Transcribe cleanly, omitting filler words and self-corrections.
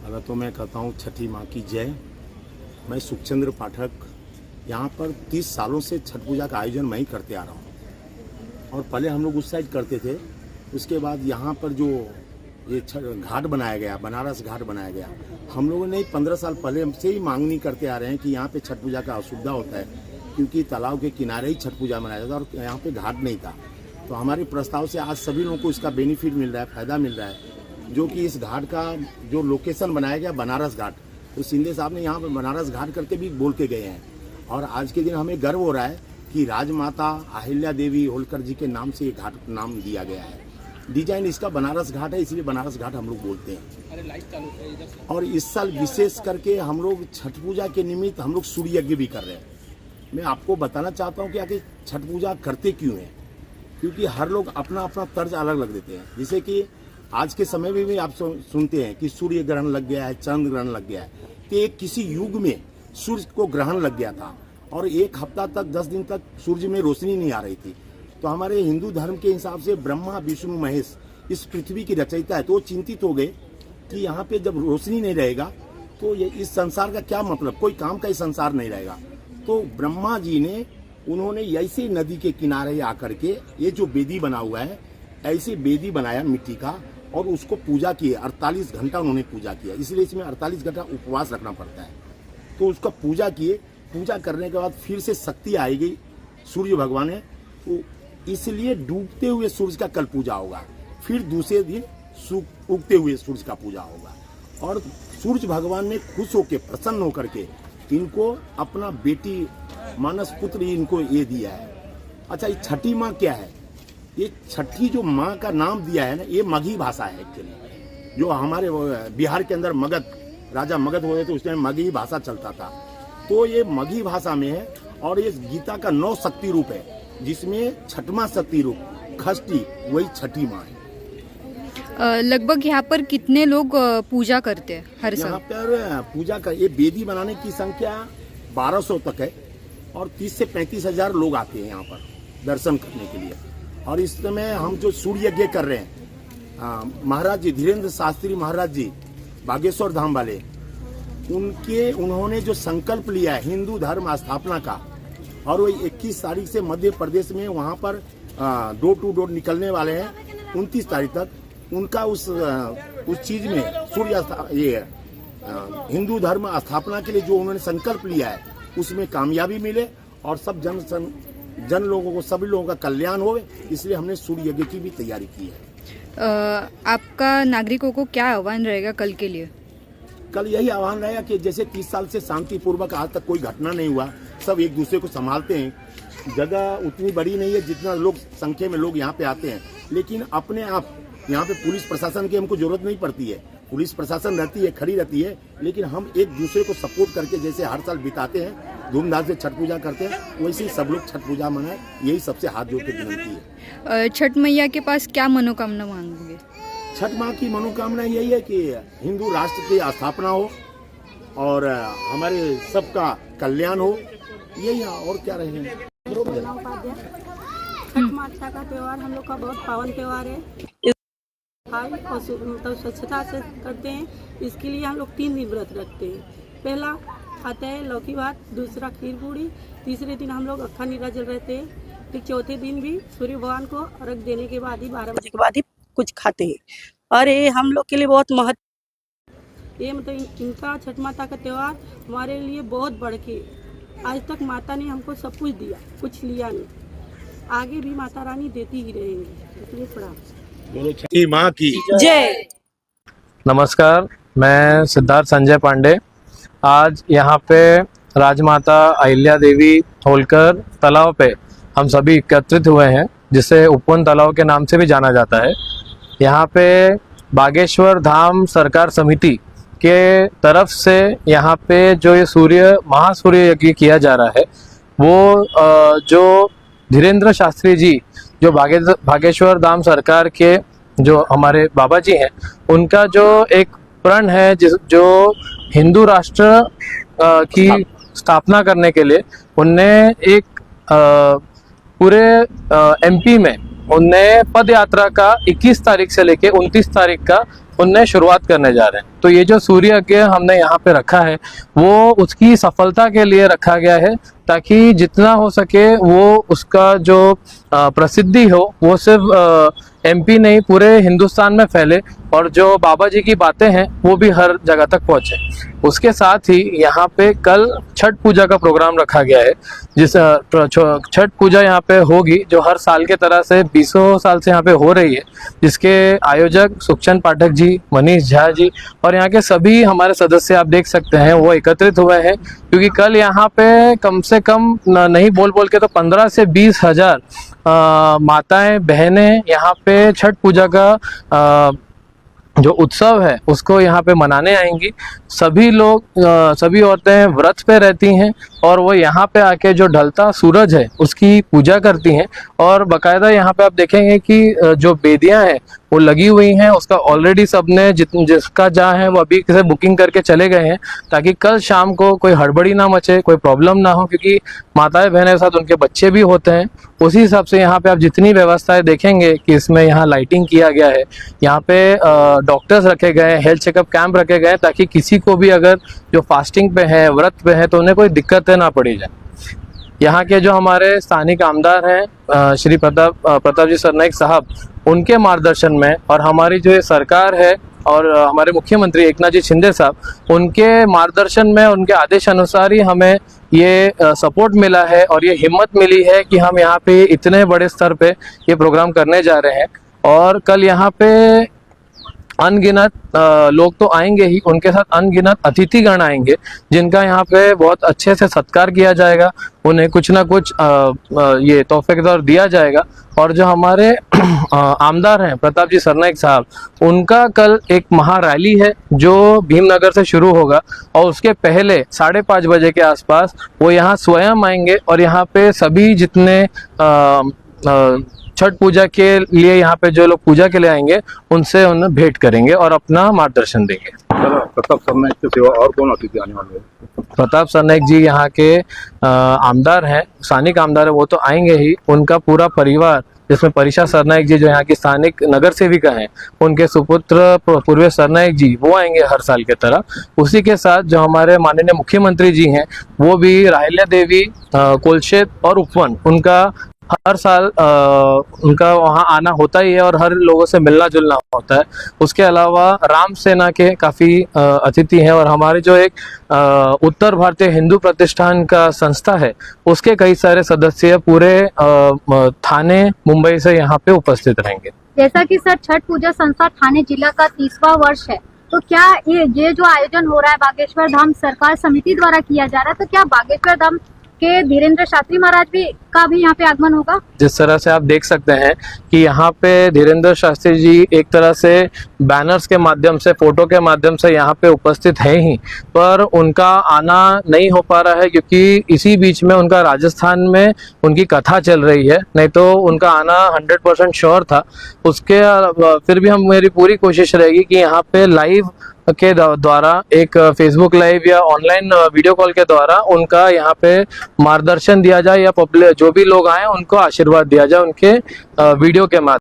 अगर तो मैं कहता हूँ छठी माँ की जय। मैं सुखचंद्र पाठक यहाँ पर 30 सालों से छठ पूजा का आयोजन मैं ही करते आ रहा हूँ। और पहले हम लोग उस साइड करते थे, उसके बाद यहाँ पर जो ये घाट बनाया गया, बनारस घाट बनाया गया, हम लोगों ने 15 साल पहले से ही मांगनी करते आ रहे हैं कि यहाँ पे छठ पूजा का असुविधा होता है, क्योंकि तालाब के किनारे ही छठ पूजा मनाया जाता है और यहाँ पे घाट नहीं था। तो हमारे प्रस्ताव से आज सभी लोगों को इसका बेनिफिट मिल रहा है, फ़ायदा मिल रहा है, जो कि इस घाट का जो लोकेशन बनाया गया बनारस घाट, तो शिंदे साहब ने यहाँ पर बनारस घाट करके भी बोल के गए हैं। और आज के दिन हमें गर्व हो रहा है कि राजमाता अहिल्या देवी होलकर जी के नाम से ये घाट नाम दिया गया है। डिजाइन इसका बनारस घाट है, इसलिए बनारस घाट हम लोग बोलते हैं। और इस साल विशेष करके हम लोग छठ पूजा के निमित्त हम लोग सूर्य यज्ञ भी कर रहे हैं। मैं आपको बताना चाहता हूँ कि आखिर छठ पूजा करते क्यों हैं, क्योंकि हर लोग अपना अपना तर्ज अलग लग देते हैं। जैसे कि आज के समय में भी आप सुनते हैं कि सूर्य ग्रहण लग गया है, चंद्र ग्रहण लग गया है। तो एक किसी युग में सूर्य को ग्रहण लग गया था और 1 हफ्ता तक 10 दिन तक सूर्य में रोशनी नहीं आ रही थी। तो हमारे हिंदू धर्म के हिसाब से ब्रह्मा विष्णु महेश इस पृथ्वी की रचयिता है, तो वो चिंतित हो गए कि यहाँ पे जब रोशनी नहीं रहेगा तो ये इस संसार का क्या मतलब, कोई काम का ही संसार नहीं रहेगा। तो ब्रह्मा जी ने उन्होंने ऐसे नदी के किनारे आकर के ये जो बेदी बना हुआ है, ऐसे बेदी बनाया मिट्टी का और उसको पूजा किए। 48 घंटा उन्होंने पूजा किया, इसलिए इसमें 48 घंटा उपवास रखना पड़ता है। तो उसका पूजा किए, पूजा करने के बाद फिर से शक्ति आएगी सूर्य भगवान है, तो इसलिए डूबते हुए सूर्य का कल पूजा होगा, फिर दूसरे दिन उगते हुए सूर्य का पूजा होगा। और सूर्य भगवान ने खुश होकर प्रसन्न होकर के इनको अपना बेटी मानस पुत्र इनको ये दिया है। अच्छा, ये छठी माँ क्या है? ये छठी जो माँ का नाम दिया है ना, ये मगही भाषा है एक्चुअली। जो हमारे बिहार के अंदर मगध राजा मगध हुए थे, उसमें मगही भाषा चलता था, तो ये मगही भाषा में है। और ये गीता का 9 शक्ति रूप है, जिसमें छठवां शक्ति रूप खष्टी वही छठी माँ है। लगभग यहाँ पर कितने लोग पूजा करते हैं हर साल? यहाँ पर पूजा का ये बेदी बनाने की संख्या 1200 तक है और 30 से 35 हजार लोग आते हैं यहाँ पर दर्शन करने के लिए। और इस समय हम जो सूर्य यज्ञ कर रहे हैं, महाराज जी धीरेन्द्र शास्त्री महाराज जी बागेश्वर धाम वाले, उन्होंने जो संकल्प लिया है हिंदू धर्म स्थापना का, और वो 21 तारीख से मध्य प्रदेश में वहाँ पर डोर टू डोर निकलने वाले हैं 29 तारीख तक। उनका उस चीज में सूर्य हिंदू धर्म स्थापना के लिए जो उन्होंने संकल्प लिया है, उसमें कामयाबी मिले और सब जन लोगों को, सभी लोगों का कल्याण हो, इसलिए हमने सूर्य यज्ञ की भी तैयारी की है। आपका नागरिकों को क्या आह्वान रहेगा कल के लिए? कल यही आह्वान रहेगा कि जैसे 30 साल से शांतिपूर्वक आज तक कोई घटना नहीं हुआ, सब एक दूसरे को संभालते हैं। जगह उतनी बड़ी नहीं है जितना लोग संख्या में लोग यहाँ पे आते हैं, लेकिन अपने आप यहाँ पे पुलिस प्रशासन की हमको जरूरत नहीं पड़ती है। पुलिस प्रशासन रहती है, खड़ी रहती है, लेकिन हम एक दूसरे को सपोर्ट करके जैसे हर साल बिताते हैं, धूमधाम से छठ पूजा करते हैं, वैसे ही सब लोग छठ पूजा मनाएं, यही सबसे हाथ जोड़ के विनती है। छठ मैया के पास क्या मनोकामना मांगोगे? छठ माँ की मनोकामना यही है कि हिंदू राष्ट्र की स्थापना हो और हमारे सबका कल्याण हो, यही है, और क्या रहेंगे। छठ माता का त्योहार हम लोग का बहुत पावन त्योहार है और मतलब स्वच्छता से करते हैं। इसके लिए हम लोग 3 दिन व्रत रखते हैं। पहला आता है लौकी भात, दूसरा खीर पूड़ी, तीसरे दिन हम लोग अखा निर्जल रहते हैं, फिर चौथे दिन भी सूर्य भगवान को अर्घ देने के बाद ही 12 बजे के बाद ही कुछ खाते हैं। और ये हम लोग के लिए बहुत महत्व, ये मतलब इनका छठ माता का त्योहार हमारे लिए बहुत बढ़ के, आज तक माता ने हमको सब कुछ दिया, कुछ लिया नहीं, आगे भी माता रानी देती ही रहेंगी। इसलिए प्रणाम। छठी माँ की जय। नमस्कार, मैं सिद्धार्थ संजय पांडे। आज यहाँ पे राजमाता अहिल्या देवी होलकर तालाब पे हम सभी एकत्रित हुए हैं, जिसे उपवन तालाब के नाम से भी जाना जाता है। यहाँ पे बागेश्वर धाम सरकार समिति के तरफ से यहाँ पे जो ये महासूर्य यज्ञ किया जा रहा है, वो जो धीरेन्द्र शास्त्री जी जो बागेश्वर धाम सरकार के जो हमारे बाबा जी हैं, उनका जो एक प्रण है जो हिंदू राष्ट्र की स्थापना करने के लिए उनने एक पूरे एमपी में उनने पद यात्रा का 21 तारीख से लेके 29 तारीख का उनने शुरुआत करने जा रहे हैं। तो ये जो सूर्य यज्ञ हमने यहाँ पे रखा है वो उसकी सफलता के लिए रखा गया है, ताकि जितना हो सके वो उसका जो प्रसिद्धि हो वो सिर्फ एमपी नहीं पूरे हिंदुस्तान में फैले, और जो बाबा जी की बातें हैं वो भी हर जगह तक पहुंचे। उसके साथ ही यहाँ पे कल छठ पूजा का प्रोग्राम रखा गया है, जिस छठ पूजा यहाँ पे होगी जो हर साल के तरह से 20 साल से यहाँ पे हो रही है, जिसके आयोजक सुखचंद पाठक जी, मनीष झा जी और यहाँ के सभी हमारे सदस्य आप देख सकते हैं वो एकत्रित हुए हैं। क्योंकि कल यहाँ पे कम से कम नहीं बोल के तो 15 से 20 हजार माताएं बहनें यहाँ पे छठ पूजा का जो उत्सव है उसको यहाँ पे मनाने आएंगी। सभी लोग सभी औरतें व्रत पे रहती हैं और वो यहाँ पे आके जो ढलता सूरज है उसकी पूजा करती हैं। और बकायदा यहाँ पे आप देखेंगे कि जो बेदियां हैं वो लगी हुई हैं, उसका ऑलरेडी सबने जिसका जहाँ है वो अभी से बुकिंग करके चले गए हैं, ताकि कल शाम को कोई हड़बड़ी ना मचे, कोई प्रॉब्लम ना हो, क्योंकि माताएं बहनें के साथ उनके बच्चे भी होते हैं। उसी हिसाब से यहाँ पे आप जितनी व्यवस्थाएं देखेंगे कि इसमें यहाँ लाइटिंग किया गया है, यहाँ पे डॉक्टर्स रखे गए हैं, हेल्थ चेकअप कैंप रखे गए हैं, ताकि किसी को भी अगर जो फास्टिंग पे है, व्रत पे है, तो उन्हें कोई दिक्कतें ना पड़ी जाए। यहाँ के जो हमारे स्थानिक आमदार हैं श्री प्रताप जी सरनाइक साहब, उनके मार्गदर्शन में और हमारी जो ये सरकार है और हमारे मुख्यमंत्री एकनाथ जी शिंदे साहब, उनके मार्गदर्शन में, उनके आदेश अनुसार ही हमें ये सपोर्ट मिला है और ये हिम्मत मिली है कि हम यहाँ पे इतने बड़े स्तर पे ये प्रोग्राम करने जा रहे हैं। और कल यहाँ पे अनगिनत लोग तो आएंगे ही, उनके साथ अनगिनत अतिथिगण आएंगे, जिनका यहाँ पे बहुत अच्छे से सत्कार किया जाएगा, उन्हें कुछ ना कुछ ये तोहफे के तौर दिया जाएगा। और जो हमारे आमदार हैं प्रताप जी सरनाइक साहब, उनका कल एक महारैली है जो भीमनगर से शुरू होगा, और उसके पहले 5:30 बजे के आसपास वो यहाँ स्वयं आएंगे और यहाँ पे सभी जितने छठ पूजा के लिए यहाँ पे जो लोग पूजा के लिए आएंगे उनसे उन्हें भेंट करेंगे और अपना मार्गदर्शन देंगे। प्रताप सरनाइक के सिवा और कौन अतिथि आने वाले हैं? प्रताप सरनाइक जी यहाँ के आमदार हैं, स्थानिक आमदार है, वो तो आएंगे ही। उनका पूरा परिवार, जिसमें परिशा सरनाइक जी जो यहाँ की स्थानिक नगर सेविका हैं, उनके सुपुत्र पूर्वेश सरनाइक जी वो आएंगे हर साल के तरह। उसी के साथ जो हमारे माननीय मुख्यमंत्री जी हैं वो भी राहिल्या देवी, कोलशेत और उपवन, उनका हर साल उनका वहाँ आना होता ही है और हर लोगों से मिलना जुलना होता है। उसके अलावा राम सेना के काफ़ी अतिथि हैं, और हमारे जो एक उत्तर भारतीय हिंदू प्रतिष्ठान का संस्था है उसके कई सारे सदस्य पूरे थाने मुंबई से यहाँ पे उपस्थित रहेंगे। जैसा कि सर छठ पूजा संस्था थाने जिला का 30वां वर्ष है, तो क्या ये जो आयोजन हो रहा है बागेश्वर धाम सरकार समिति द्वारा किया जा रहा है, तो क्या बागेश्वर धाम के धीरेन्द्र शास्त्री महाराज का भी यहाँ पे आगमन होगा? जिस तरह से आप देख सकते हैं कि यहाँ पे धीरेन्द्र शास्त्री जी एक तरह से बैनर्स के माध्यम से, फोटो के माध्यम से यहाँ पे उपस्थित है ही, पर उनका आना नहीं हो पा रहा है क्योंकि इसी बीच में उनका राजस्थान में उनकी कथा चल रही है, नहीं तो उनका आना 100% श्योर था। उसके फिर भी मेरी पूरी कोशिश रहेगी कि यहाँ पे लाइव के द्वारा, एक फेसबुक लाइव या ऑनलाइन वीडियो कॉल के द्वारा उनका यहाँ पे मार्गदर्शन दिया जाए, या पब्लिक जो भी लोग आए उनको आशीर्वाद दिया जाए उनके वीडियो के माध्यम